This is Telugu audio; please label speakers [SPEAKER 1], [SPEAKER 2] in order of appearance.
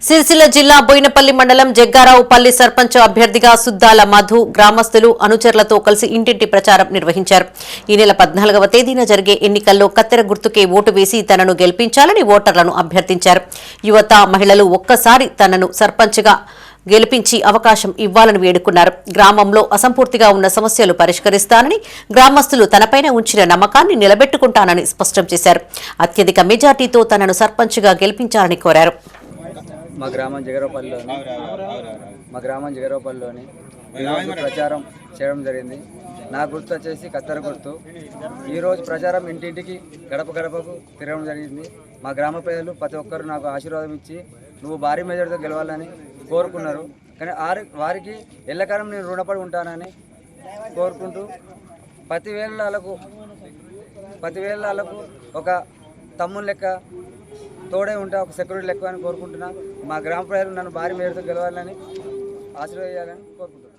[SPEAKER 1] సిరిసిల్ల జిల్లా బోయినపల్లి మండలం జగ్గారావుపల్లి సర్పంచ్ అభ్యర్థిగా సుద్దాల మధు గ్రామస్తులు అనుచరులతో కలిసి ఇంటింటి ప్రచారం నిర్వహించారు. ఈ నెల 14వ తేదీన జరిగే ఎన్నికల్లో కత్తెర గుర్తుకే ఓటు వేసి తనను గెలిపించాలని ఓటర్లను అభ్యర్థించారు. యువత, మహిళలు ఒక్కసారి తనను సర్పంచ్గా గెలిపించి అవకాశం ఇవ్వాలని వేడుకున్నారు. గ్రామంలో అసంపూర్తిగా ఉన్న సమస్యలు పరిష్కరిస్తానని, గ్రామస్తులు తనపైన ఉంచిన నమ్మకాన్ని నిలబెట్టుకుంటానని స్పష్టం చేశారు. అత్యధిక మెజార్టీతో తనను సర్పంచ్గా గెలిపించాలని కోరారు.
[SPEAKER 2] మా గ్రామం జగరవపల్లిలోని ఈరోజు ప్రచారం చేయడం జరిగింది. నా గుర్తు వచ్చేసి కత్తెర గుర్తు. ఈరోజు ప్రచారం ఇంటింటికి గడప గడపకు తిరగడం జరిగింది. మా గ్రామ ప్రజలు ప్రతి ఒక్కరు నాకు ఆశీర్వాదం ఇచ్చి నువ్వు భారీ మెజార్టీతో గెలవాలని కోరుకున్నారు. కానీ వారికి ఎల్లకాలం నేను రుణపడి ఉంటానని కోరుకుంటూ ప్రతి వేళలకు ఒక తమ్ముని లెక్క తోడే ఉంటా, ఒక సెక్యూరిటీ లెక్క అని కోరుకుంటున్నా. మా గ్రామ ప్రజలు నన్ను భారీ మేరతో గెలవాలని ఆశీర్వదించాలని కోరుకుంటున్నాను.